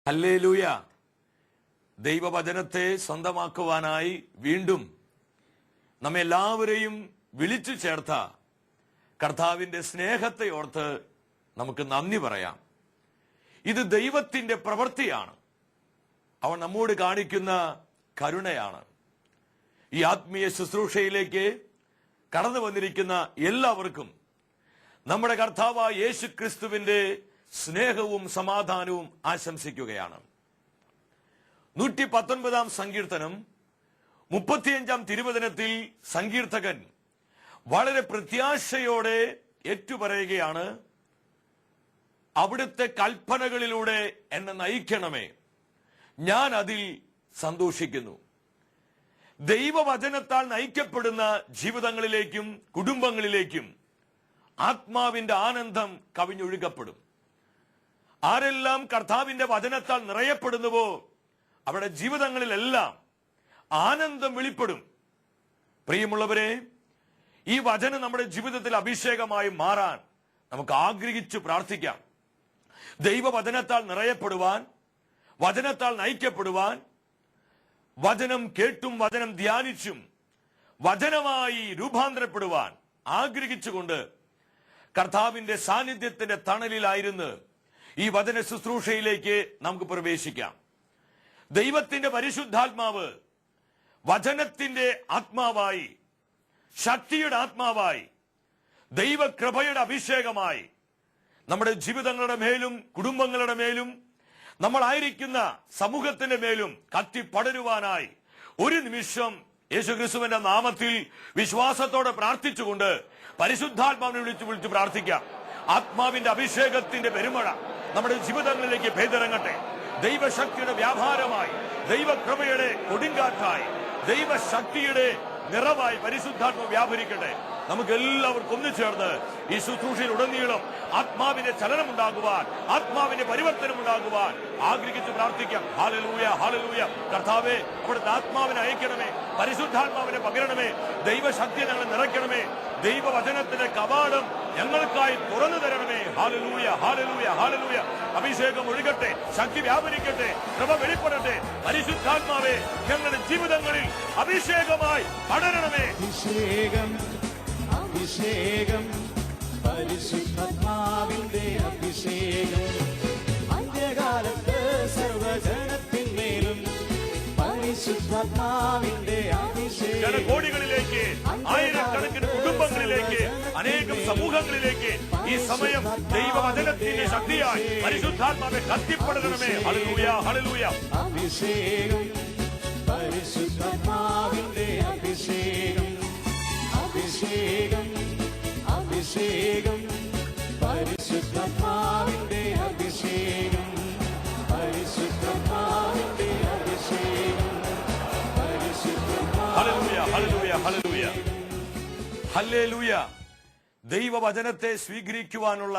Hallelujah. ദൈവവചനത്തെ സ്വന്തമാക്കുവാനായി വീണ്ടും നമ്മെല്ലാവരെയും വിളിച്ചു ചേർത്ത കർത്താവിന്റെ സ്നേഹത്തെ ഓർത്ത് നമുക്ക് നന്ദി പറയാം. ഇത് ദൈവത്തിന്റെ പ്രവൃത്തിയാണ്. അവൻ നമ്മോട് കാണിക്കുന്ന കരുണയാണ്. ഈ ആത്മീയ ശുശ്രൂഷയിലേക്ക് കടന്നു വന്നിരിക്കുന്ന എല്ലാവർക്കും നമ്മുടെ കർത്താവായ യേശു ക്രിസ്തുവിന്റെ സ്നേഹവും സമാധാനവും ആശംസിക്കുകയാണ്. 119 സങ്കീർത്തനം 35 തിരുവചനത്തിൽ സങ്കീർത്തകൻ വളരെ പ്രത്യാശയോടെ ഏറ്റുപറയുകയാണ്, അവിടുത്തെ കൽപ്പനകളിലൂടെ എന്നെ നയിക്കണമേ, ഞാൻ അതിൽ സന്തോഷിക്കുന്നു. ദൈവവചനത്താൽ നയിക്കപ്പെടുന്ന ജീവിതങ്ങളിലേക്കും കുടുംബങ്ങളിലേക്കും ആത്മാവിന്റെ ആനന്ദം കവിഞ്ഞൊഴുകപ്പെടും. ആരെല്ലാം കർത്താവിന്റെ വചനത്താൽ നിറയപ്പെടുന്നുവോ അവരുടെ ജീവിതങ്ങളിലെല്ലാം ആനന്ദം വെളിപ്പെടും. പ്രിയമുള്ളവരെ, ഈ വചനം നമ്മുടെ ജീവിതത്തിൽ അഭിഷേകമായി മാറാൻ നമുക്ക് ആഗ്രഹിച്ചു പ്രാർത്ഥിക്കാം. ദൈവവചനത്താൽ നിറയപ്പെടുവാൻ, വചനത്താൽ നയിക്കപ്പെടുവാൻ, വചനം കേട്ടും വചനം ധ്യാനിച്ചും വചനമായി രൂപാന്തരപ്പെടുവാൻ ആഗ്രഹിച്ചുകൊണ്ട് കർത്താവിന്റെ സാന്നിധ്യത്തിന്റെ തണലിലായിരുന്നു ഈ വചന ശുശ്രൂഷയിലേക്ക് നമുക്ക് പ്രവേശിക്കാം. ദൈവത്തിന്റെ പരിശുദ്ധാത്മാവ് വചനത്തിന്റെ ആത്മാവായി, ശക്തിയുടെ ആത്മാവായി, ദൈവകൃപയുടെ അഭിഷേകമായി നമ്മുടെ ജീവിതങ്ങളുടെ മേലും കുടുംബങ്ങളുടെ മേലും നമ്മളായിരിക്കുന്ന സമൂഹത്തിന്റെ മേലും കത്തിപ്പടരുവാനായി ഒരു നിമിഷം യേശുക്രിസ്തുവിന്റെ നാമത്തിൽ വിശ്വാസത്തോടെ പ്രാർത്ഥിച്ചുകൊണ്ട് പരിശുദ്ധാത്മാവിനെ വിളിച്ചു പ്രാർത്ഥിക്കാം. ആത്മാവിന്റെ അഭിഷേകത്തിന്റെ പെരുമഴ നമ്മുടെ ജീവിതങ്ങളിലേക്ക് പെയ്തിറങ്ങട്ടെ. ദൈവശക്തിയുടെ വ്യാപാരമായി, ദൈവകൃപയുടെ കൊടുങ്കാറ്റായി, ദൈവശക്തിയുടെ നിറവായി പരിശുദ്ധാത്മ വ്യാപരിക്കട്ടെ. നമുക്ക് എല്ലാവർക്കും ഒന്നുചേർന്ന് ഈ ശുശ്രൂഷയിൽ ഉടനീളം ആത്മാവിന്റെ ചലനം ഉണ്ടാകുവാൻ, ആത്മാവിന്റെ പരിവർത്തനം ഉണ്ടാകുവാൻ ആഗ്രഹിച്ച് പ്രാർത്ഥിക്കാം. Hallelujah, hallelujah. കർത്താവേ, അവിടുത്തെ ആത്മാവിനെ അയക്കണമേ, പരിശുദ്ധാത്മാവിനെ പകരണമേ, ദൈവശക്തിയെ ഞങ്ങളെ നിറയ്ക്കണമേ, ദൈവവചനത്തിന്റെ കവാടം ഞങ്ങൾക്കായി തുറന്നു തരണമേ. Hallelujah, hallelujah, hallelujah. അഭിഷേകം ഒഴുകട്ടെ, ശക്തി വ്യാപരിക്കട്ടെ, കൃപ വെളിപ്പെടട്ടെ. പരിശുദ്ധാത്മാവേ, ഞങ്ങളുടെ ജീവിതങ്ങളിൽ അഭിഷേകമായി പടരണമേ. അഭിഷേകം, അഭിഷേകം, പരിശുദ്ധാത്മാവിന്റെ അഭിഷേകം, അന്ത്യകാലത്ത് സർവജനത്തിന്മേലും പരിശുദ്ധാത്മാവിന്റെ അഭിഷേകം. ജനകോടികളിലേക്ക്, ആയിരക്കണക്കിന് കുടുംബങ്ങളിലേക്ക്, അനേകം സമൂഹങ്ങളിലേക്ക് ഈ സമയം ദൈവവചനത്തിന്റെ ശക്തിയായി പരിശുദ്ധാത്മാവെ കത്തിപ്പടരണമേ. Hallelujah, hallelujah. അഭിഷേകം, പരിശുദ്ധാത്മാവിന്റെ അഭിഷേകം, അഭിഷേകം, അഭിഷേകം, പരിശുദ്ധാത്മാവിന്റെ അഭിഷേകം, പരിശുദ്ധാത്മാവിന്റെ അഭിഷേകം, ഹല്ലേലൂയ, ഹല്ലേലൂയ, ഹല്ലേലൂയ, ഹല്ലേലൂയ. ദൈവവചനത്തെ സ്വീകരിക്കുവാനുള്ള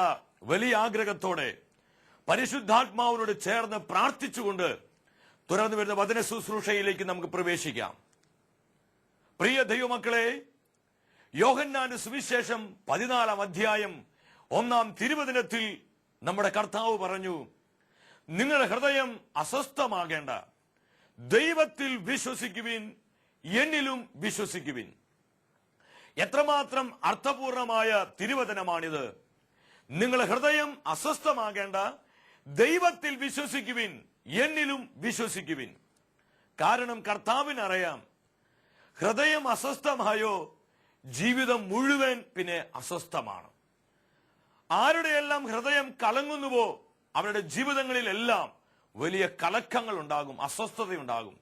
വലിയ ആഗ്രഹത്തോടെ പരിശുദ്ധാത്മാവിനോട് ചേർന്ന് പ്രാർത്ഥിച്ചുകൊണ്ട് തുറന്നു വരുന്ന വചന ശുശ്രൂഷയിലേക്ക് നമുക്ക് പ്രവേശിക്കാം. പ്രിയ ദൈവമക്കളെ, യോഹന്നാന്റെ സുവിശേഷം 14 അധ്യായം 1 തിരുവചനത്തിൽ നമ്മുടെ കർത്താവ് പറഞ്ഞു, നിങ്ങളുടെ ഹൃദയം അസ്വസ്ഥമാകേണ്ട, ദൈവത്തിൽ വിശ്വസിക്കുവിൻ, എന്നിലും വിശ്വസിക്കുവിൻ. എത്രമാത്രം അർത്ഥപൂർണമായ തിരുവചനമാണിത്. നിങ്ങളുടെ ഹൃദയം അസ്വസ്ഥമാകേണ്ട, ദൈവത്തിൽ വിശ്വസിക്കുവിൻ, എന്നിലും വിശ്വസിക്കുവിൻ. കാരണം കർത്താവിനറിയാം, ഹൃദയം അസ്വസ്ഥമായോ ജീവിതം മുഴുവൻ പിന്നെ അസ്വസ്ഥമാണ്. ആരുടെയെല്ലാം ഹൃദയം കലങ്ങുന്നുവോ അവരുടെ ജീവിതങ്ങളിലെല്ലാം വലിയ കലക്കങ്ങൾ ഉണ്ടാകും, അസ്വസ്ഥതയുണ്ടാകും.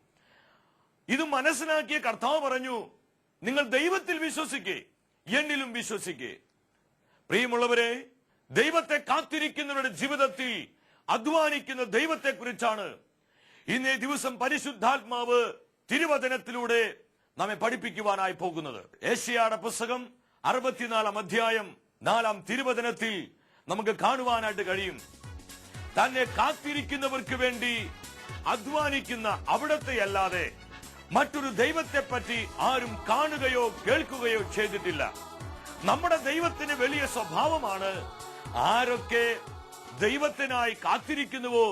ഇത് മനസ്സിലാക്കിയ കർത്താവ് പറഞ്ഞു, നിങ്ങൾ ദൈവത്തിൽ വിശ്വസിക്കേ, എന്നിലും വിശ്വസിക്കേ. പ്രിയമുള്ളവരെ, ദൈവത്തെ കാത്തിരിക്കുന്നവരുടെ ജീവിതത്തിൽ അധ്വാനിക്കുന്ന ദൈവത്തെക്കുറിച്ചാണ് ഇന്നേ ദിവസം പരിശുദ്ധാത്മാവ് തിരുവചനത്തിലൂടെ നമ്മെ പഠിപ്പിക്കുവാനായി പോകുന്നത്. ഏശയ്യായുടെ പുസ്തകം 64 അധ്യായം 4 തിരുവചനത്തിൽ നമുക്ക് കാണുവാനായിട്ട് കഴിയും, തന്നെ കാത്തിരിക്കുന്നവർക്ക് വേണ്ടി അധ്വാനിക്കുന്ന അവിടത്തെ അല്ലാതെ മറ്റൊരു ദൈവത്തെ പറ്റി ആരും കാണുകയോ കേൾക്കുകയോ ചെയ്തിട്ടില്ല. നമ്മുടെ ദൈവത്തിന് വലിയ സ്വഭാവമാണ്. ആരൊക്കെ ദൈവത്തിനായി കാത്തിരിക്കുന്നുവോ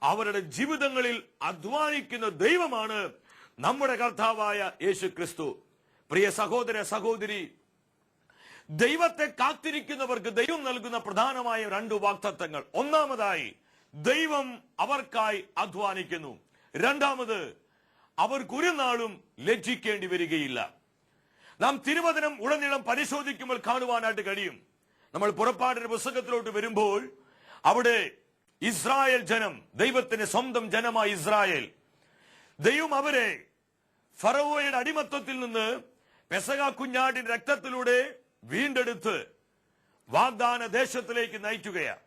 അവരുടെ ജീവിതങ്ങളിൽ അധ്വാനിക്കുന്ന ദൈവമാണ് നമ്മുടെ കർത്താവായ യേശു ക്രിസ്തു. പ്രിയ സഹോദര സഹോദരി, ദൈവത്തെ കാത്തിരിക്കുന്നവർക്ക് ദൈവം നൽകുന്ന പ്രധാനമായ 2 വാഗ്ദത്തങ്ങൾ. ഒന്നാമതായി, ദൈവം അവർക്കായി അധ്വാനിക്കുന്നു. രണ്ടാമത്, അവർക്കൊരു നാളും ലജ്ജിക്കേണ്ടി വരികയില്ല. നാം തിരുവചനം ഉടനീളം പരിശോധിക്കുമ്പോൾ കാണുവാനായിട്ട് കഴിയും. നമ്മൾ പുറപ്പാടിന്റെ പുസ്തകത്തിലോട്ട് വരുമ്പോൾ അവിടെ ഇസ്രായേൽ ജനം, ദൈവത്തിന്റെ സ്വന്തം ജനമായ ഇസ്രായേൽ, ദൈവം അവരെ ഫറവോയുടെ അടിമത്വത്തിൽ നിന്ന് പെസഹ കുഞ്ഞാടിന്റെ രക്തത്തിലൂടെ വീണ്ടെടുത്ത് വാഗ്ദാന ദേശത്തിലേക്ക് നയിക്കുകയാണ്.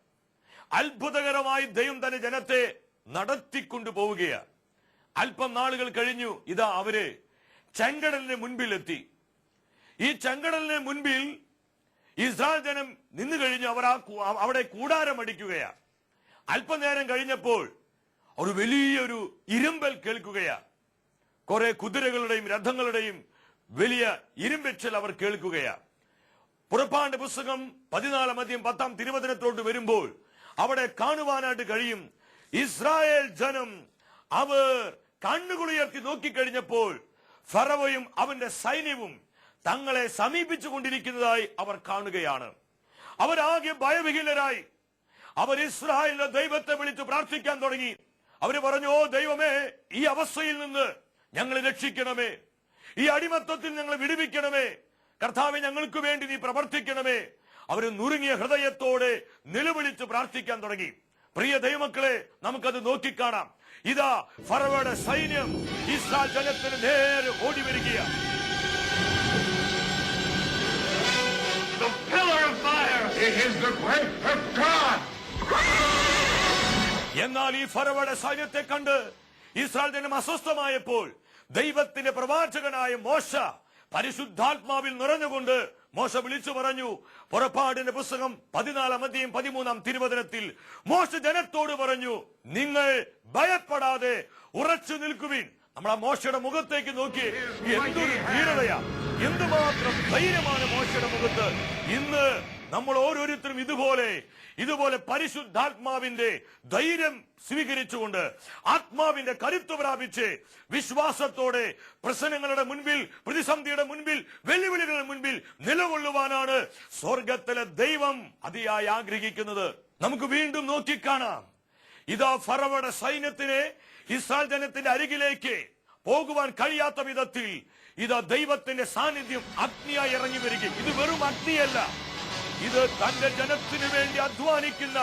അത്ഭുതകരമായി ദൈവം തന്റെ ജനത്തെ നടത്തിക്കൊണ്ടു പോവുകയാണ്. അല്പം നാളുകൾ കഴിഞ്ഞു, ഇതാ അവര് ചെങ്കടലിന് മുൻപിലെത്തി. ഈ ചെങ്കടലിന് മുൻപിൽ ഇസ്രായേൽ ജനം നിന്നു കഴിഞ്ഞു. അവർ അവിടെ കൂടാരം അടിക്കുകയാണ്. അല്പനേരം കഴിഞ്ഞപ്പോൾ ഒരു വലിയൊരു ഇരുമ്പൽ കേൾക്കുകയാണ്. കുറെ കുതിരകളുടെയും രഥങ്ങളുടെയും വലിയ ഇരുമ്പെച്ചൽ അവർ കേൾക്കുകയാണ്. പുറപ്പാടിന്റെ പുസ്തകം 14 അധ്യായം 10 തിരുവചനത്തോട്ട് വരുമ്പോൾ അവിടെ കാണുവാനായിട്ട് കഴിയും, ഇസ്രായേൽ ജനം അവർ കണ്ണുകളുയർത്തി നോക്കിക്കഴിഞ്ഞപ്പോൾ ഫറവോയും അവന്റെ സൈന്യവും തങ്ങളെ സമീപിച്ചു കൊണ്ടിരിക്കുന്നതായി അവർ കാണുകയാണ്. അവരാകെ ഭയവിഹ്വലരായി. അവർ ഇസ്രായേലിന്റെ ദൈവത്തെ വിളിച്ച് പ്രാർത്ഥിക്കാൻ തുടങ്ങി. അവര് പറഞ്ഞു, ഓ ദൈവമേ, ഈ അവസ്ഥയിൽ നിന്ന് ഞങ്ങളെ രക്ഷിക്കണമേ, ഈ അടിമത്വത്തിൽ ഞങ്ങളെ വിടുവിക്കണമേ, കർത്താവെ ഞങ്ങൾക്ക് വേണ്ടി നീ പ്രവർത്തിക്കണമേ. അവർ നുറുങ്ങിയ ഹൃദയത്തോടെ നിലവിളിച്ച് പ്രാർത്ഥിക്കാൻ തുടങ്ങി. പ്രിയ ദൈവമക്കളെ, നമുക്കത് നോക്കിക്കാണാം. ഇതാ ഫറവോയുടെ സൈന്യം ഇസ്രായേൽ ജനത്തിന് നേരെ ഓടി വരികയാണ്. The pillar of fire is the grace of God. എന്നാൽ ഈ ഫറവോയുടെ സൈന്യത്തെ കണ്ട് ഇസ്രായേൽ ജനം അസ്വസ്ഥമായപ്പോൾ ദൈവത്തിന്റെ പ്രവാചകനായ മോശ പരിശുദ്ധാത്മാവിൽ നിറഞ്ഞുകൊണ്ട് മോശ വിളിച്ചു പറഞ്ഞു. പുറപ്പാടിന്റെ പുസ്തകം 14 അധ്യായം 13 തിരുവചനത്തിൽ മോശ ജനത്തോട് പറഞ്ഞു, നിങ്ങൾ ഭയപ്പെടാതെ ഉറച്ചു നിൽക്കുവിൻ. നമ്മൾ ആ മോശയുടെ മുഖത്തേക്ക് നോക്കി, എന്തൊരു ധീരതയാ, എന്തുമാത്രം ധൈര്യമാണ് മോശയുടെ മുഖത്ത്. ഇന്ന് നമ്മൾ ഓരോരുത്തരും ഇതുപോലെ പരിശുദ്ധാത്മാവിന്റെ ധൈര്യം സ്വീകരിച്ചുകൊണ്ട് ആത്മാവിന്റെ കരുത്ത് പ്രാപിച്ച് വിശ്വാസത്തോടെ പ്രശ്നങ്ങളുടെ മുൻപിൽ, പ്രതിസന്ധിയുടെ മുൻപിൽ, വെല്ലുവിളികളുടെ മുൻപിൽ നിലകൊള്ളുവാനാണ് സ്വർഗത്തിലെ ദൈവം അതിയായി ആഗ്രഹിക്കുന്നത്. നമുക്ക് വീണ്ടും നോക്കിക്കാണാം. ഇതാ ഫറവോയുടെ സൈന്യത്തിനെ ഇസ്രായേൽ ജനത്തിന്റെ അരികിലേക്ക് പോകുവാൻ കഴിയാത്ത വിധത്തിൽ ഇതാ ദൈവത്തിന്റെ സാന്നിധ്യം അഗ്നിയായി ഇറങ്ങി വരികയും. ഇത് വെറും അഗ്നിയല്ല, ഇത് തന്റെ ജനത്തിനു വേണ്ടി അധ്വാനിക്കുന്ന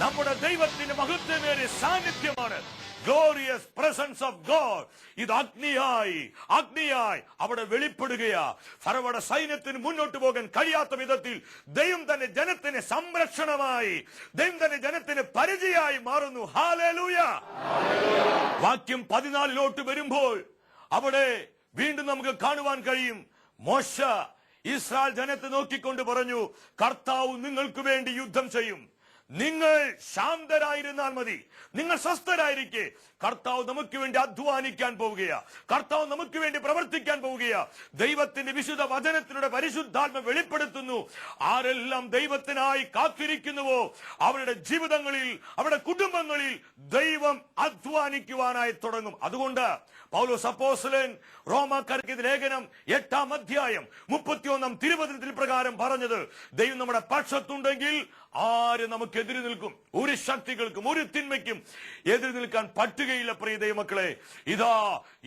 നമ്മുടെ ദൈവത്തിന്റെ മഹത്വമേറിയ സാന്നിധ്യമാണ്. Glorious presence of God. ഇത് അഗ്നിയായി അവിടെ വെളിപ്പെടുകയാ. ഫറവോയുടെ സൈന്യത്തിന് മുന്നോട്ട് പോകാൻ കഴിയാത്ത വിധത്തിൽ ദൈവം തന്നെ ജനത്തിന് സംരക്ഷണമായി, ദൈവം തന്നെ ജനത്തിന് പരിചയമായി മാറുന്നു. ഹല്ലേലൂയ. വാക്യം 14 വരുമ്പോൾ അവിടെ വീണ്ടും നമുക്ക് കാണുവാൻ കഴിയും, മോശ ഇസ്രായേൽ ജനത്തെ നോക്കിക്കൊണ്ട് പറഞ്ഞു, കർത്താവ് നിങ്ങൾക്ക് വേണ്ടി യുദ്ധം ചെയ്യും. നിങ്ങൾ ശാന്തരായിരുന്നാൽ മതി, നിങ്ങൾ സ്വസ്ഥരായിരിക്കെ. കർത്താവ് നമുക്ക് വേണ്ടി അധ്വാനിക്കാൻ പോവുകയാ, കർത്താവ് നമുക്ക് വേണ്ടി പ്രവർത്തിക്കാൻ പോവുകയാ. ദൈവത്തിന്റെ വിശുദ്ധ വചനത്തിലൂടെ പരിശുദ്ധാത്മ വെളിപ്പെടുത്തുന്നു. ആരെല്ലാം ദൈവത്തിനായി കാത്തിരിക്കുന്നുവോ അവരുടെ ജീവിതങ്ങളിൽ, അവരുടെ കുടുംബങ്ങളിൽ ദൈവം അധ്വാനിക്കുവാനായി തുടങ്ങും. അതുകൊണ്ട് പൗലോസ് അപ്പോസ്തലൻ റോമാക്കാർക്ക് ലേഖനം 8 അധ്യായം 31 തിരുവചനത്തിൽ പ്രകാരം പറഞ്ഞത്, ദൈവം നമ്മുടെ പക്ഷത്തുണ്ടെങ്കിൽ ആര് നമുക്ക് എതിര് നിൽക്കും? ഒരു ശക്തികൾക്കും ഒരു തിന്മയ്ക്കും എതിര് നിൽക്കാൻ പറ്റുകയില്ല. പ്രിയ ദൈവമക്കളെ, ഇതാ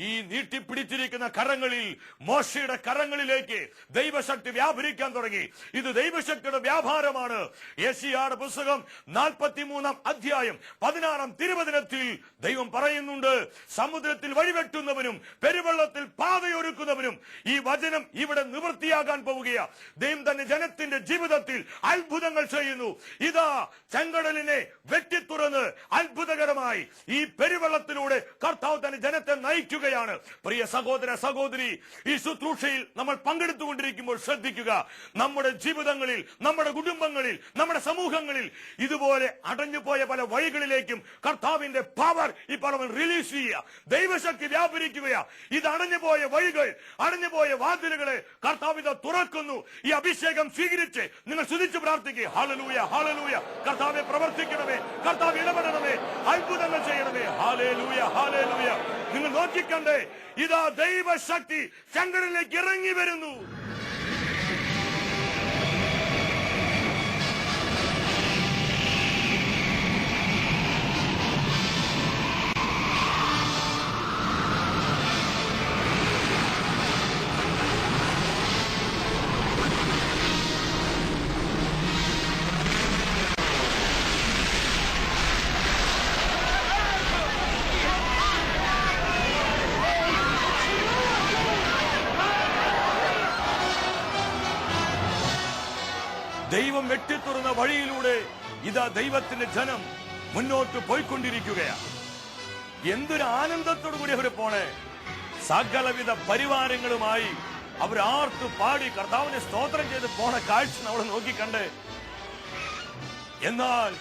ഈ നീട്ടിപ്പിടിച്ചിരിക്കുന്ന കരങ്ങളിൽ, മോശയുടെ കരങ്ങളിലേക്ക് ദൈവശക്തി വ്യാപരിക്കാൻ തുടങ്ങി. ഇത് ദൈവശക്തിയുടെ വ്യാപാരമാണ്. യെശയ്യായുടെ പുസ്തകം 43 അധ്യായം 16 തിരുവചനത്തിൽ ദൈവം പറയുന്നുണ്ട്, സമുദ്രത്തിൽ വഴിവെട്ടുന്നവനും പെരുവെള്ളത്തിൽ പാതയൊരുക്കുന്നവനും ഈ വചനം ഇവിടെ നിവൃത്തിയാകാൻ പോവുകയാ. ദൈവം തന്നെ ജനത്തിന്റെ ജീവിതത്തിൽ അത്ഭുതങ്ങൾ ചെയ്യുന്നു. ഇതാ ചെങ്കടലിനെ വെട്ടിത്തുറന്ന് അത്ഭുതകരമായി ഈ പെരുവെള്ളത്തിലൂടെ കർത്താവ് തന്നെ ജനത്തെ നയിക്കുകയാണ്. പ്രിയ സഹോദര സഹോദരി, ഈ ശുശ്രൂഷയിൽ നമ്മൾ പങ്കെടുത്തുകൊണ്ടിരിക്കുമ്പോൾ ശ്രദ്ധിക്കുക, നമ്മുടെ ജീവിതങ്ങളിൽ, നമ്മുടെ കുടുംബങ്ങളിൽ, നമ്മുടെ സമൂഹങ്ങളിൽ ഇതുപോലെ അടഞ്ഞുപോയ പല വഴികളിലേക്കും കർത്താവിന്റെ പവർ ഇപ്പോൾ റിലീസ് ചെയ്യുക, ദൈവശക്തി വ്യാപരിക്കുകയാ. ഇത് അടഞ്ഞുപോയ വഴികൾ, അടഞ്ഞുപോയ വാതിലുകളെ കർത്താവിന്റെ തുറക്കുന്നു. ഈ അഭിഷേകം സ്വീകരിച്ച് നിങ്ങൾ സ്തുതിച്ച് പ്രാർത്ഥിക്കുക. Hallelujah, hallelujah. കർത്താവേ പ്രവർത്തിക്കണമേ, കർത്താവ് ഇടപെടണമേ, അത്ഭുതങ്ങൾ ചെയ്യണമേ. Hallelujah, hallelujah. നിങ്ങൾ നോക്കിക്കണ്ടേ, ഇതാ ദൈവശക്തി ചെങ്കടലിലേക്ക് ഇറങ്ങി വരുന്നു. ദൈവം വെട്ടിത്തുറന്ന വഴിയിലൂടെ ഇതാ ദൈവത്തിന്റെ ജനം മുന്നോട്ട് പോയിക്കൊണ്ടിരിക്കുകയാണ്. എന്തൊരു ആനന്ദത്തോടു കൂടി അവർ പോണേ. സകലവിധ പരിവാരങ്ങളുമായി അവർ ആർത്തു പാടി കർത്താവിനെ സ്തോത്രം ചെയ്ത് പോണ കാഴ്ച നമ്മൾ നോക്കിക്കണ്ടേ. എന്നാൽ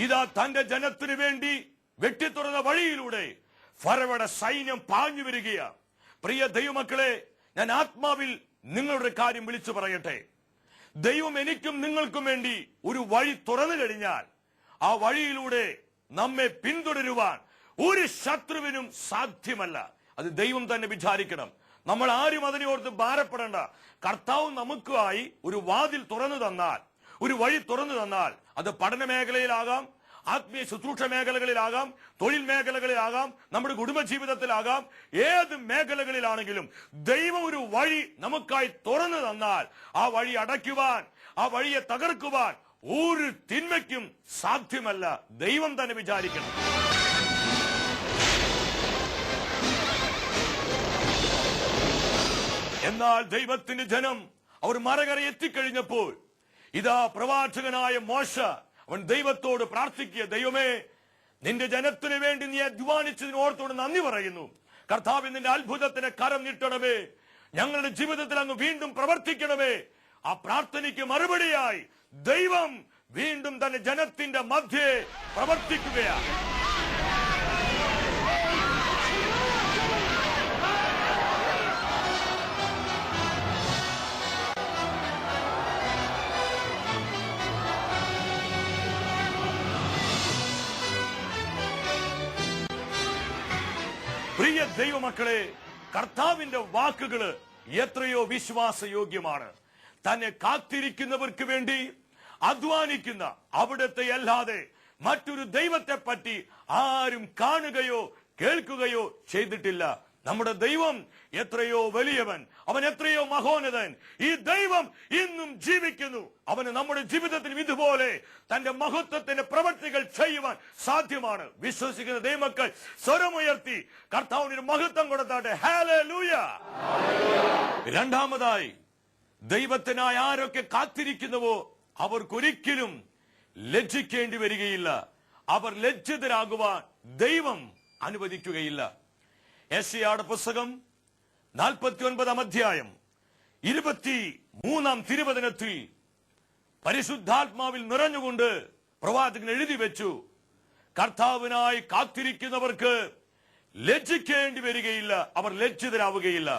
ഇതാ തന്റെ ജനത്തിനു വേണ്ടി വെട്ടിത്തുറന്ന വഴിയിലൂടെ ഫറവയുടെ സൈന്യം പാഞ്ഞു വരികയാണ്. പ്രിയ ദൈവമക്കളെ, ഞാൻ ആത്മാവിൽ നിങ്ങളുടെ കാര്യം വിളിച്ചു പറയട്ടെ. ദൈവം എനിക്കും നിങ്ങൾക്കും വേണ്ടി ഒരു വഴി തുറന്നു കഴിഞ്ഞാൽ ആ വഴിയിലൂടെ നമ്മെ പിന്തുടരുവാൻ ഒരു ശത്രുവിനും സാധ്യമല്ല. അത് ദൈവം തന്നെ വിചാരിക്കണം. നമ്മൾ ആരും അതിനെ ഓർത്ത് ഭാരപ്പെടേണ്ട. കർത്താവ് നമുക്കായി ഒരു വാതിൽ തുറന്നു തന്നാൽ, ഒരു വഴി തുറന്നു തന്നാൽ, അത് പഠന മേഖലയിലാകാം, ആത്മീയ ശുശ്രൂഷ മേഖലകളിലാകാം, തൊഴിൽ മേഖലകളിലാകാം, നമ്മുടെ കുടുംബജീവിതത്തിലാകാം, ഏത് മേഖലകളിലാണെങ്കിലും ദൈവം ഒരു വഴി നമുക്കായി തുറന്നു തന്നാൽ ആ വഴി അടയ്ക്കുവാൻ, ആ വഴിയെ തകർക്കുവാൻ ഒരു തിന്മയ്ക്കും സാധ്യമല്ല. ദൈവം തന്നെ വിചാരിക്കണം. എന്നാൽ ദൈവത്തിന്റെ ജനം അവർ മറകര എത്തിക്കഴിഞ്ഞപ്പോൾ ഇതാ പ്രവാചകനായ മോശ അവൻ ദൈവത്തോട് പ്രാർത്ഥിക്കുക, ദൈവമേ, നിന്റെ ജനത്തിനു വേണ്ടി നീ അധ്വാനിച്ചതിന് ഓർത്തോട് നന്ദി പറയുന്നു. കർത്താവ് നിന്റെ അത്ഭുതത്തിന് കരം നീട്ടണമേ, ഞങ്ങളുടെ ജീവിതത്തിൽ അങ്ങ് വീണ്ടും പ്രവർത്തിക്കണമേ. ആ പ്രാർത്ഥനയ്ക്ക് മറുപടിയായി ദൈവം വീണ്ടും തന്റെ ജനത്തിന്റെ മധ്യേ പ്രവർത്തിക്കുകയാണ്. പ്രിയ ദൈവമക്കളെ, കർത്താവിന്റെ വാക്കുകള് എത്രയോ വിശ്വാസയോഗ്യമാണ്. തന്നെ കാത്തിരിക്കുന്നവർക്ക് വേണ്ടി അധ്വാനിക്കുന്ന അവിടത്തെ അല്ലാതെ മറ്റൊരു ദൈവത്തെ പറ്റി ആരും കാണുകയോ കേൾക്കുകയോ ചെയ്തിട്ടില്ല. നമ്മുടെ ദൈവം എത്രയോ വലിയവൻ, അവൻ എത്രയോ മഹോന്നതൻ. ഈ ദൈവം ഇന്നും ജീവിക്കുന്നു. അവന് നമ്മുടെ ജീവിതത്തിൽ ഇതുപോലെ തന്റെ മഹത്വത്തിന്റെ പ്രവൃത്തികൾ ചെയ്യുവാൻ സാധ്യമാണ്. വിശ്വസിക്കുന്ന ദൈവമക്കൾ സ്വരമുയർത്തി കർത്താവിന് മഹത്വം കൊടുത്താട്ടെ. ഹല്ലേലൂയ. രണ്ടാമതായി, ദൈവത്തിനായി ആരൊക്കെ കാത്തിരിക്കുന്നുവോ അവർക്കൊരിക്കലും ലജ്ജിക്കേണ്ടി വരികയില്ല. അവർ ലജ്ജിതരാകുവാൻ ദൈവം അനുവദിക്കുകയില്ല. യെശയ്യായുടെ പുസ്തകം 49 അധ്യായം 23 തിരുവചനത്തിൽ പരിശുദ്ധാത്മാവിൽ നിറഞ്ഞുകൊണ്ട് പ്രവാചകൻ എഴുതി വെച്ചു, കർത്താവിനായി കാത്തിരിക്കുന്നവർക്ക് ലജ്ജിക്കേണ്ടി വരികയില്ല, അവർ ലജ്ജിതരാവുകയില്ല.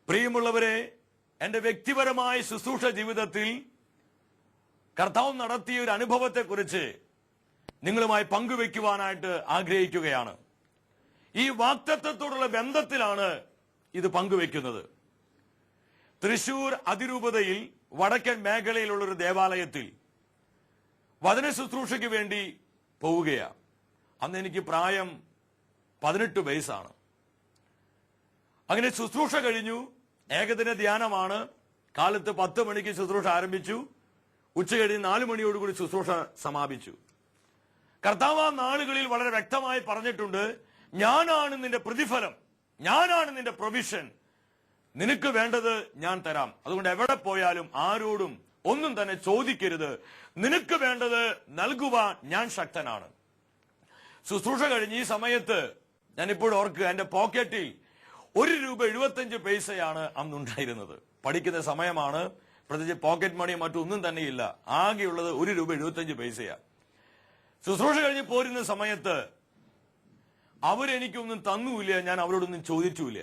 പ്രിയമുള്ളവരെ, എന്റെ വ്യക്തിപരമായ ശുശ്രൂഷ ജീവിതത്തിൽ കർത്താവ് നടത്തിയ ഒരു അനുഭവത്തെ കുറിച്ച് നിങ്ങളുമായി പങ്കുവെക്കുവാനായിട്ട് ആഗ്രഹിക്കുകയാണ്. ഈ വാഗ്ദത്തത്തോടുള്ള ബന്ധത്തിലാണ് ഇത് പങ്കുവെക്കുന്നത്. തൃശൂർ അതിരൂപതയിൽ വടക്കൻ മേഖലയിലുള്ള ഒരു ദേവാലയത്തിൽ വചന ശുശ്രൂഷയ്ക്ക് വേണ്ടി പോവുകയാണ്. അന്ന് എനിക്ക് പ്രായം 18 വയസ്സാണ്. അങ്ങനെ ശുശ്രൂഷ കഴിഞ്ഞു. ഏകദിന ധ്യാനമാണ്. കാലത്ത് 10 മണിക്ക് ശുശ്രൂഷ ആരംഭിച്ചു. ഉച്ച കഴിഞ്ഞ് 4 മണിയോടുകൂടി ശുശ്രൂഷ സമാപിച്ചു. കർത്താവ് ആ നാളുകളിൽ വളരെ വ്യക്തമായി പറഞ്ഞിട്ടുണ്ട്, ഞാനാണ് നിന്റെ പ്രതിഫലം, ഞാനാണ് നിന്റെ പ്രൊവിഷൻ, നിനക്ക് വേണ്ടത് ഞാൻ തരാം. അതുകൊണ്ട് എവിടെ പോയാലും ആരോടും ഒന്നും തന്നെ ചോദിക്കരുത്, നിനക്ക് വേണ്ടത് നൽകുവാൻ ഞാൻ ശക്തനാണ്. ശുശ്രൂഷ കഴിഞ്ഞ് ഈ സമയത്ത് ഞാനിപ്പോഴും ഓർക്കുക, എന്റെ പോക്കറ്റിൽ ₹1.75 അന്നുണ്ടായിരുന്നത്. പഠിക്കുന്ന സമയമാണ്. പ്രത്യേകിച്ച് പോക്കറ്റ് മണിയോ മറ്റൊന്നും തന്നെയില്ല. ആകെയുള്ളത് ₹1.75. ശുശ്രൂഷ കഴിഞ്ഞ് പോരുന്ന സമയത്ത് അവരെനിക്കൊന്നും തന്നുമില്ല, ഞാൻ അവരോടൊന്നും ചോദിച്ചില്ല.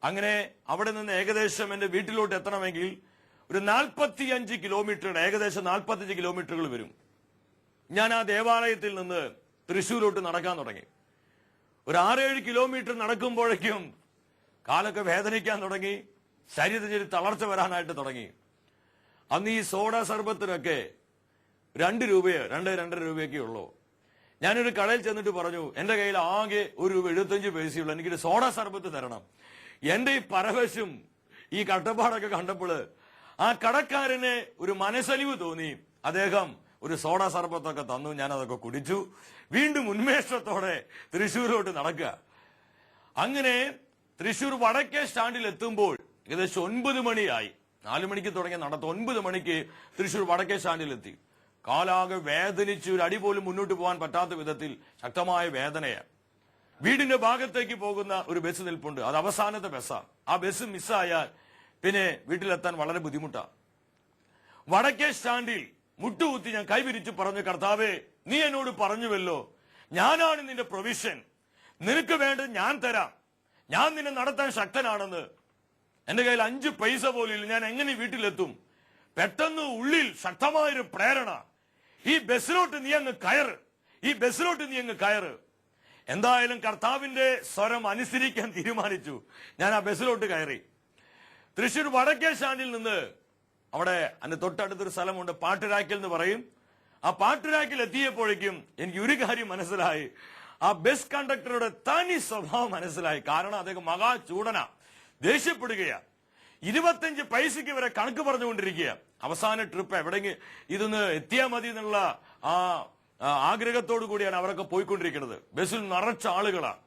അങ്ങനെ അവിടെ നിന്ന് ഏകദേശം എന്റെ വീട്ടിലോട്ട് എത്തണമെങ്കിൽ ഒരു 45 കിലോമീറ്റർ, ഏകദേശം 45 കിലോമീറ്ററുകൾ വരും. ഞാൻ ആ ദേവാലയത്തിൽ നിന്ന് തൃശ്ശൂരോട്ട് നടക്കാൻ തുടങ്ങി. ഒരു 6-7 കിലോമീറ്റർ നടക്കുമ്പോഴേക്കും കാലൊക്കെ വേദനിക്കാൻ തുടങ്ങി, ശരീരത്തിൽ തളർച്ച വരാനായിട്ട് തുടങ്ങി. അന്ന് ഈ സോഡ സർബത്തിനൊക്കെ 2 രൂപയോ 2-2.5 രൂപയൊക്കെ ഉള്ളൂ. ഞാനൊരു കടയിൽ ചെന്നിട്ട് പറഞ്ഞു, എന്റെ കയ്യിൽ ആകെ ₹1.75 ഉള്ളൂ, എനിക്കൊരു സോഡ സർബത്ത് തരണം. എന്റെ ഈ പരവശം, ഈ കട്ടപ്പാടൊക്കെ കണ്ടപ്പോൾ ആ കടക്കാരന് ഒരു മനസ്സലിവ് തോന്നി. അദ്ദേഹം ഒരു സോഡ സർബത്തൊക്കെ തന്നു. ഞാൻ അതൊക്കെ കുടിച്ചു. വീണ്ടും ഉന്മേഷത്തോടെ തൃശ്ശൂരോട്ട് നടക്കുക. അങ്ങനെ തൃശ്ശൂർ വടക്കേ സ്റ്റാൻഡിൽ എത്തുമ്പോൾ ഏകദേശം 9 മണിയായി. 4 മണിക്ക് തുടങ്ങിയ നടത്തം 9 മണിക്ക് തൃശ്ശൂർ വടക്കേ സ്റ്റാൻഡിൽ എത്തി. കാലാകെ വേദനിച്ച് ഒരു അടി പോലും മുന്നോട്ട് പോകാൻ പറ്റാത്ത വിധത്തിൽ ശക്തമായ വേദനയാണ്. വീടിന്റെ ഭാഗത്തേക്ക് പോകുന്ന ഒരു ബസ് നിൽപ്പുണ്ട്. അത് അവസാനത്തെ ബസ്സാണ്. ആ ബസ് മിസ്സായാൽ പിന്നെ വീട്ടിലെത്താൻ വളരെ ബുദ്ധിമുട്ടാണ്. വടക്കേ സ്റ്റാൻഡിൽ മുട്ടുകുത്തി ഞാൻ കൈവിരിച്ച് പറഞ്ഞു, കർത്താവേ, നീ എന്നോട് പറഞ്ഞുവല്ലോ, ഞാനാണ് നിന്റെ പ്രൊവിഷൻ, നിനക്ക് വേണ്ടത് ഞാൻ തരാം, ഞാൻ നിന്നെ നടത്താൻ ശക്തനാണെന്ന്. എന്റെ കയ്യിൽ 5 പൈസ പോലും ഇല്ല, ഞാൻ എങ്ങനെ വീട്ടിലെത്തും? പെട്ടെന്ന് ഉള്ളിൽ ശക്തമായൊരു പ്രേരണ, ഈ ബസ്സിലോട്ട് നീ അങ്ങ് കയറ്, ഈ ബസ്സിലോട്ട് നീ അങ്ങ് കയറ്. എന്തായാലും കർത്താവിന്റെ സ്വരം അനുസരിക്കാൻ തീരുമാനിച്ചു. ഞാൻ ആ ബസ്സിലോട്ട് കയറി. തൃശ്ശൂർ വടക്കേ സ്റ്റാൻഡിൽ നിന്ന് അവിടെ അതിന്റെ തൊട്ടടുത്തൊരു സ്ഥലമുണ്ട്, പാട്ടുരാക്കൽ എന്ന് പറയും. ആ പാട്ടുരാക്കിൽ എത്തിയപ്പോഴേക്കും എനിക്ക് ഒരു കാര്യം മനസ്സിലായി. ആ ബസ് കണ്ടക്ടറുടെ തനി സ്വഭാവം മനസ്സിലായി. കാരണം അദ്ദേഹം മഹാ ചൂടന, ദേഷ്യപ്പെടുകയാ. 25 പൈസയ്ക്ക് വരെ കണക്ക് പറഞ്ഞുകൊണ്ടിരിക്കുക. അവസാന ട്രിപ്പ് എവിടെയെങ്കിലും ഇതൊന്ന് എത്തിയാൽ മതി എന്നുള്ള ആ ആഗ്രഹത്തോടു കൂടിയാണ് അവരൊക്കെ പോയിക്കൊണ്ടിരിക്കുന്നത്. ബസ്സിൽ നിറച്ച ആളുകളാണ്.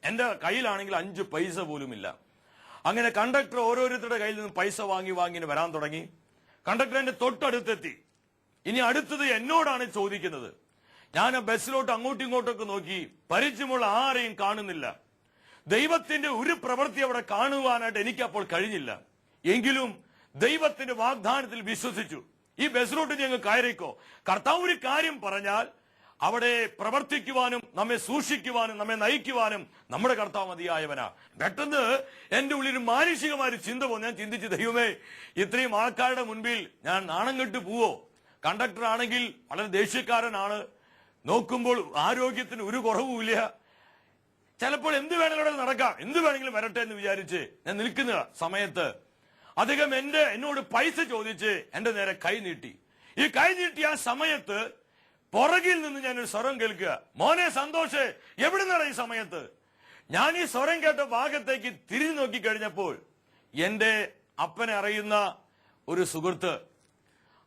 എന്റെ കയ്യിലാണെങ്കിൽ 5 പൈസ പോലും ഇല്ല. അങ്ങനെ കണ്ടക്ടർ ഓരോരുത്തരുടെ കയ്യിൽ നിന്ന് പൈസ വാങ്ങി വരാൻ തുടങ്ങി. കണ്ടക്ടർ എന്റെ തൊട്ടടുത്തെത്തി. ഇനി അടുത്തത് എന്നോടാണ് ചോദിക്കുന്നത്. ഞാൻ ആ ബസ്സിലോട്ട് അങ്ങോട്ടും ഇങ്ങോട്ടൊക്കെ നോക്കി, പരിചയമുള്ള ആരെയും കാണുന്നില്ല. ദൈവത്തിന്റെ ഒരു പ്രവൃത്തി അവിടെ കാണുവാനായിട്ട് എനിക്ക് അപ്പോൾ കഴിഞ്ഞില്ല. എങ്കിലും ദൈവത്തിന്റെ വാഗ്ദാനത്തിൽ വിശ്വസിച്ചു. ഈ ബസ്സിലോട്ട് ഞങ്ങൾ കയറിക്കോ, കർത്താവ് ഒരു കാര്യം പറഞ്ഞാൽ അവിടെ പ്രവർത്തിക്കുവാനും നമ്മെ സൂക്ഷിക്കുവാനും നമ്മെ നയിക്കുവാനും നമ്മുടെ കർത്താവ് മതിയായവനാ. പെട്ടെന്ന് എന്റെ ഉള്ളിൽ മാനുഷികമായ ചിന്ത പോന്നു. ഞാൻ ചിന്തിച്ചു, ദൈവമേ, ഇത്രയും ആൾക്കാരുടെ മുൻപിൽ ഞാൻ നാണം കെട്ട് പോവോ? കണ്ടക്ടർ ആണെങ്കിൽ വളരെ ദേഷ്യക്കാരനാണ്. നോക്കുമ്പോൾ ആരോഗ്യത്തിന് ഒരു കുറവുമില്ല. ചിലപ്പോൾ എന്ത് വേണമെങ്കിലും നടക്കാം, എന്ത് വേണമെങ്കിലും വരട്ടെ എന്ന് വിചാരിച്ച് ഞാൻ നിൽക്കുന്ന സമയത്ത് അദ്ദേഹം എന്നോട് പൈസ ചോദിച്ച് എന്റെ നേരെ കൈ നീട്ടി. ഈ കൈ നീട്ടിയ ആ സമയത്ത് പുറകിൽ നിന്ന് ഞാനൊരു സ്വരം കേൾക്കുക, മോനെ സന്തോഷേ, എവിടെ നിന്നാണ് ഈ സമയത്ത്? ഞാൻ ഈ സ്വരം കേട്ട ഭാഗത്തേക്ക് തിരിഞ്ഞു നോക്കിക്കഴിഞ്ഞപ്പോൾ എന്റെ അപ്പനെ അറിയുന്ന ഒരു സുഹൃത്ത്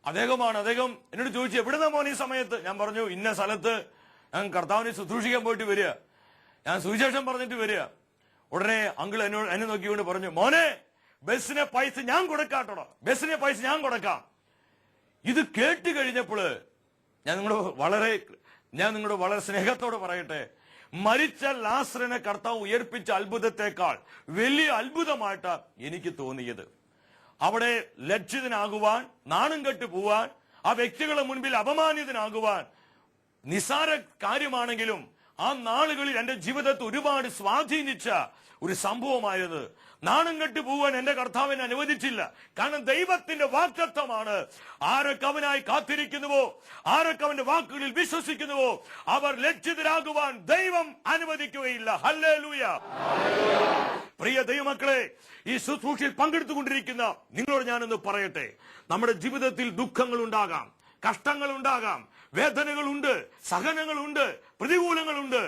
അദ്ദേഹമാണ്. അദ്ദേഹം എന്നോട് ചോദിച്ചു, എവിടുന്ന മോൻ ഈ സമയത്ത്? ഞാൻ പറഞ്ഞു, ഇന്ന സ്ഥലത്ത് ഞാൻ കർത്താവിനെ ശുശ്രൂഷിക്കാൻ പോയിട്ട് വരിക, ഞാൻ സുവിശേഷം പറഞ്ഞിട്ട് വരിക. ഉടനെ അങ്കിൾ എന്നെ നോക്കിക്കൊണ്ട് പറഞ്ഞു, മോനെ, ബസ്സിനെ പൈസ ഞാൻ കൊടുക്കാട്ടോ, ബസ്സിനെ പൈസ ഞാൻ കൊടുക്കാം. ഇത് കേട്ട് കഴിഞ്ഞപ്പോൾ ഞാൻ നിങ്ങളോട് വളരെ സ്നേഹത്തോടെ പറയട്ടെ, മരിച്ച ലാസറിനെ കർത്താവ് ഉയർപ്പിച്ച അത്ഭുതത്തെക്കാൾ വലിയ അത്ഭുതമായിട്ട് എനിക്ക് തോന്നിയത്. അവിടെ ലജ്ജിതനാകുവാൻ, നാണം കെട്ട് പോവാൻ, ആ വ്യക്തികളുടെ മുൻപിൽ അപമാനിതനാകുവാൻ നിസാര കാര്യമാണെങ്കിലും ആ നാളുകളിൽ എന്റെ ജീവിതത്തെ ഒരുപാട് സ്വാധീനിച്ച ഒരു സംഭവമായത്. നാണം കെട്ട് പോവാൻ എന്റെ കർത്താവിനെ അനുവദിച്ചില്ല. കാരണം ദൈവത്തിന്റെ വാഗ്ദത്തമാണ്. ആരൊക്കെ അവനായി കാത്തിരിക്കുന്നുവോ, ആരൊക്കെ അവന്റെ വാക്കുകളിൽ വിശ്വസിക്കുന്നുവോ, അവർ ലജ്ജിതരാകുവാൻ ദൈവം അനുവദിക്കുകയില്ല. ഹല്ലേലൂയ. പ്രിയ ദൈവമക്കളെ, ഈ ശുശ്രൂഷയിൽ പങ്കെടുത്തുകൊണ്ടിരിക്കുന്ന നിങ്ങളോട് ഞാനൊന്ന് പറയട്ടെ, നമ്മുടെ ജീവിതത്തിൽ ദുഃഖങ്ങൾ ഉണ്ടാകാം, കഷ്ടങ്ങൾ ഉണ്ടാകാം, വേദനകളുണ്ട്, സഹനങ്ങളുണ്ട്, പ്രതികൂലങ്ങളുണ്ട്.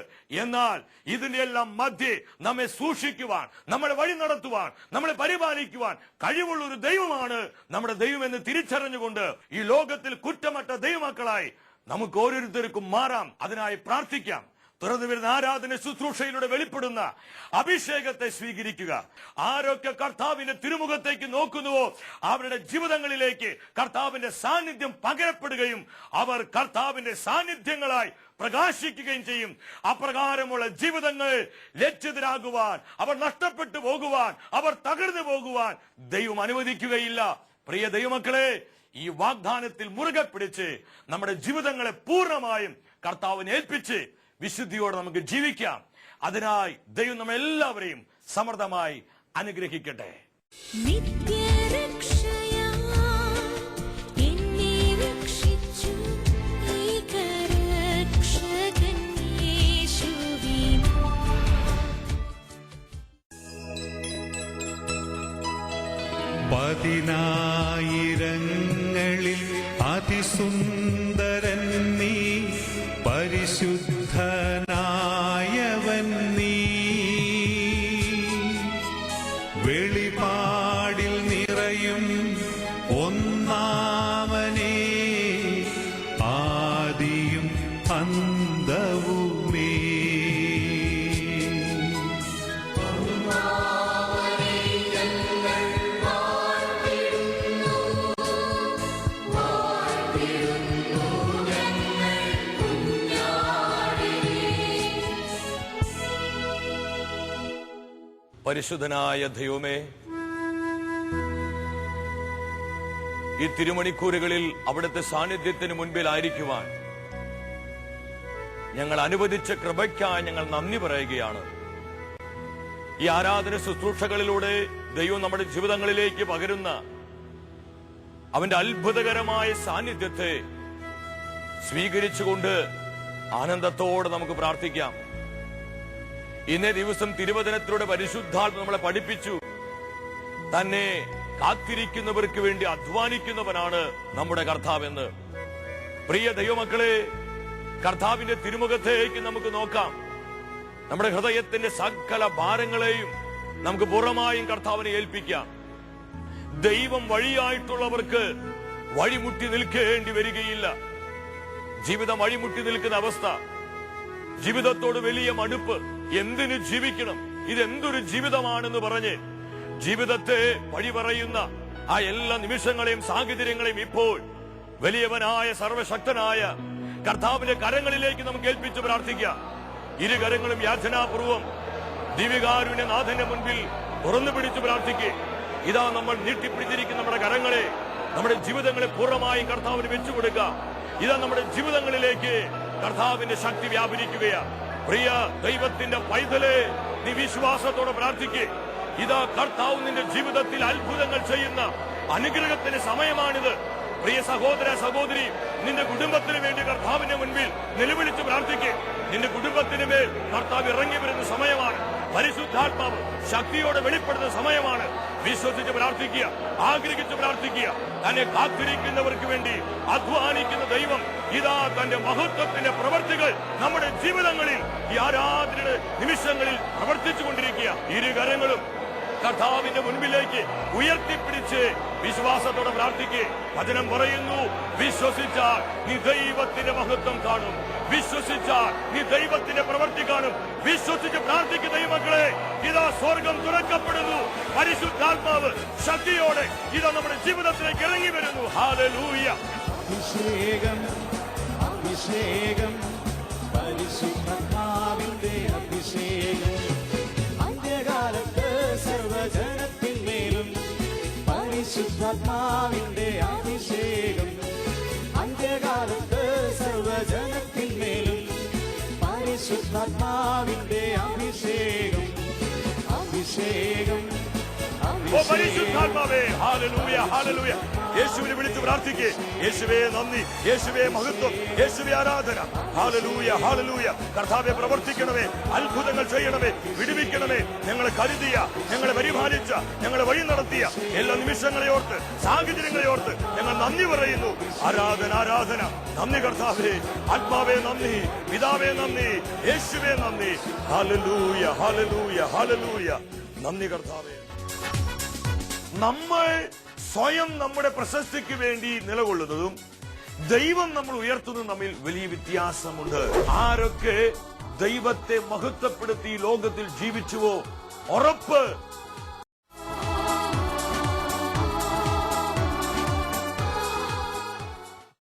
എന്നാൽ ഇതിന്റെ എല്ലാം മധ്യേ നമ്മെ സൂക്ഷിക്കുവാൻ, നമ്മളെ വഴി നടത്തുവാൻ, നമ്മളെ പരിപാലിക്കുവാൻ കഴിവുള്ള ഒരു ദൈവമാണ് നമ്മുടെ ദൈവം എന്ന് തിരിച്ചറിഞ്ഞുകൊണ്ട് ഈ ലോകത്തിൽ കുറ്റമറ്റ ദൈവമക്കളായി നമുക്ക് ഓരോരുത്തർക്കും മാറാം. അതിനായി പ്രാർത്ഥിക്കാം. തുറന്നു വരുന്ന ആരാധന ശുശ്രൂഷയിലൂടെ വെളിപ്പെടുന്ന അഭിഷേകത്തെ സ്വീകരിക്കുക. ആരൊക്കെ കർത്താവിന്റെ തിരുമുഖത്തേക്ക് നോക്കുന്നുവോ അവരുടെ ജീവിതങ്ങളിലേക്ക് കർത്താവിന്റെ സാന്നിധ്യം പകരപ്പെടുകയും അവർ കർത്താവിന്റെ സാന്നിധ്യങ്ങളായി പ്രകാശിക്കുകയും ചെയ്യും. അപ്രകാരമുള്ള ജീവിതങ്ങൾ ലജ്ജിതരാകുവാൻ, അവർ നഷ്ടപ്പെട്ടു പോകുവാൻ, അവർ തകർന്നു പോകുവാൻ ദൈവം അനുവദിക്കുകയില്ല. പ്രിയ ദൈവമക്കളെ, ഈ വാഗ്ദാനത്തിൽ മുറുകെ പിടിച്ച് നമ്മുടെ ജീവിതങ്ങളെ പൂർണ്ണമായും കർത്താവിനെ ഏൽപ്പിച്ച് വിശുദ്ധിയോടെ നമുക്ക് ജീവിക്കാം. അതിനായി ദൈവം നമ്മളെല്ലാവരെയും സമൃദ്ധമായി അനുഗ്രഹിക്കട്ടെ. നിത്യരക്ഷയാ പതിനായിരങ്ങളിൽ അതിസുന്ദരൻ നീ, പരിശുദ്ധനായവൻ നീ. വെളിപാടിൽ നിറയും ഒന്നാമനേ, ആദിയും അന്തവുമേ. പരിശുദ്ധനായ ദൈവമേ, ഈ തിരുമണിക്കൂറുകളിൽ അവിടുത്തെ സാന്നിധ്യത്തിന് മുൻപിലായിരിക്കുവാൻ ഞങ്ങൾ അനുവദിച്ച കൃപയ്ക്കായി ഞങ്ങൾ നന്ദി പറയുകയാണ്. ഈ ആരാധന ശുശ്രൂഷകളിലൂടെ ദൈവം നമ്മുടെ ജീവിതങ്ങളിലേക്ക് പകരുന്ന അവന്റെ അത്ഭുതകരമായ സാന്നിധ്യത്തെ സ്വീകരിച്ചുകൊണ്ട് ആനന്ദത്തോടെ നമുക്ക് പ്രാർത്ഥിക്കാം. ഇന്നേ ദിവസം തിരുവചനത്തിലൂടെ പരിശുദ്ധാത്മ നമ്മളെ പഠിപ്പിച്ചു, തന്നെ കാത്തിരിക്കുന്നവർക്ക് വേണ്ടി അധ്വാനിക്കുന്നവനാണ് നമ്മുടെ കർത്താവെന്ന്. പ്രിയ ദൈവമക്കളെ, കർത്താവിന്റെ തിരുമുഖത്തേക്ക് നമുക്ക് നോക്കാം. നമ്മുടെ ഹൃദയത്തിന്റെ സകല ഭാരങ്ങളെയും നമുക്ക് പൂർണ്ണമായും കർത്താവിനെ ഏൽപ്പിക്കാം. ദൈവം വഴിയായിട്ടുള്ളവർക്ക് വഴിമുട്ടി നിൽക്കേണ്ടി വരികയില്ല. ജീവിതം വഴിമുട്ടി നിൽക്കുന്ന അവസ്ഥ, ജീവിതത്തോട് വലിയ മടുപ്പ്, എന്തിനു ജീവിക്കണം, ഇതെന്തൊരു ജീവിതമാണെന്ന് പറഞ്ഞ് ജീവിതത്തെ വഴി പറയുന്ന ആ എല്ലാ നിമിഷങ്ങളെയും സാഹചര്യങ്ങളെയും ഇപ്പോൾ വലിയവനായ സർവശക്തനായ കർത്താവിന്റെ കരങ്ങളിലേക്ക് നമുക്ക് ഏൽപ്പിച്ച് പ്രാർത്ഥിക്കാം. ഇരു കരങ്ങളും യാചനാപൂർവം ദിവ്യകാരുണ്യ നാഥന്റെ മുൻപിൽ തുറന്നു പിടിച്ച് പ്രാർത്ഥിക്കുക. ഇതാ നമ്മൾ നീട്ടിപ്പിടിച്ചിരിക്കുന്ന നമ്മുടെ കരങ്ങളെ, നമ്മുടെ ജീവിതങ്ങളെ പൂർണ്ണമായും കർത്താവിന് വെച്ചുകൊടുക്കുക. ഇതാ നമ്മുടെ ജീവിതങ്ങളിലേക്ക് കർത്താവിന്റെ ശക്തി വ്യാപരിക്കുകയാണ്. പ്രിയ ദൈവത്തിന്റെ പൈതലെ, നീ വിശ്വാസത്തോടെ പ്രാർത്ഥിക്കുക. ഇതാ കർത്താവ് നിന്റെ ജീവിതത്തിൽ അത്ഭുതങ്ങൾ ചെയ്യുന്ന അനുഗ്രഹത്തിന്റെ സമയമാണിത്. പ്രിയ സഹോദര സഹോദരി, നിന്റെ കുടുംബത്തിന് വേണ്ടി കർത്താവിന്റെ മുൻപിൽ നിലവിളിച്ച് പ്രാർത്ഥിക്കുക. നിന്റെ കുടുംബത്തിന് മേൽ കർത്താവ് ഇറങ്ങി വരുന്ന സമയമാണ്. പരിശുദ്ധാത്മാവ് ശക്തിയോടെ വെളിപ്പെടുന്ന സമയമാണ്. വിശ്വസിച്ച് പ്രാർത്ഥിക്കുക, ആഗ്രഹിച്ച് പ്രാർത്ഥിക്കുക. തന്നെ കാത്തിരിക്കുന്നവർക്ക് വേണ്ടി അധ്വാനിക്കുന്ന ദൈവം ഇതാ തന്റെ മഹത്വത്തിന്റെ പ്രവർത്തികൾ നമ്മുടെ ജീവിതങ്ങളിൽ ഈ ആരാധനയുടെ നിമിഷങ്ങളിൽ പ്രവർത്തിച്ചു കൊണ്ടിരിക്കുക. ഇരു കരങ്ങളും കർത്താവിന്റെ മുൻപിലേക്ക് ഉയർത്തിപ്പിടിച്ച് വിശ്വാസത്തോടെ പ്രാർത്ഥിക്കുക. വചനം പറയുന്നു, വിശ്വസിച്ചാൽ നീ ദൈവത്തിന്റെ മഹത്വം കാണും, വിശ്വസിച്ചാൽ നീ ദൈവത്തിന്റെ പ്രവൃത്തി കാണും. വിശ്വസിച്ച് പ്രാർത്ഥിക്കുന്ന ദൈവമക്കളെ, ഇതാ സ്വർഗം തുറക്കപ്പെടുന്നു. പരിശുദ്ധാത്മാവ് ശക്തിയോടെ ഇതാ നമ്മുടെ ജീവിതത്തിലേക്ക് ഇറങ്ങി വരുന്നു. ഹല്ലേലൂയ. അഭിഷേകം, അഭിഷേകം, പരിശുദ്ധാത്മാവിന്റെ അഭിഷേകം. അന്ത്യകാലത്ത് സർവജനത്തിന്മേലും പരിശുദ്ധാത്മാവിന്റെ അഭിഷേകം. അന്ത്യകാലത്ത് സർവജനത്തിന്മേലും പരിശുദ്ധാത്മാവിന്റെ അഭിഷേകം. അഭിഷേകം, ഓ പരിശുദ്ധാത്മാവേ, ഹല്ലേലൂയ, ഹല്ലേലൂയ. യേശുവിനെ വിളിച്ച് പ്രാർത്ഥിക്കേ. യേശുവേ നന്ദി, യേശുവേ മഹത്വം, യേശുവേ ആരാധന. Hallelujah, hallelujah. കർത്താവേ പ്രവർത്തിക്കണമേ, അത്ഭുതങ്ങൾ ചെയ്യണമേ, വിടുവിക്കണമേ. ഞങ്ങളെ കരുതിയ, ഞങ്ങളെ പരിപാലിച്ച, ഞങ്ങളെ വഴി നടത്തിയ എല്ലാ നിമിഷങ്ങളെ ഓർത്ത്, സാഹചര്യങ്ങളെ ഓർത്ത് ഞങ്ങൾ നന്ദി പറയുന്നു. ആരാധന, ആരാധന. നന്ദി കർത്താവേ. ആത്മാവേ നന്ദി, പിതാവേ നന്ദി, യേശുവേ നന്ദി. Hallelujah, hallelujah, hallelujah. നന്ദി കർത്താവേ. നമ്മൾ സ്വയം നമ്മുടെ പ്രശസ്തിക്ക് വേണ്ടി നിലകൊള്ളുന്നതും ദൈവം നമ്മൾ ഉയർത്തുന്നതും തമ്മിൽ വലിയ വ്യത്യാസമുണ്ട്. ആരൊക്കെ ദൈവത്തെ മഹത്വപ്പെടുത്തി ലോകത്തിൽ ജീവിച്ചുവോ, ഉറപ്പ്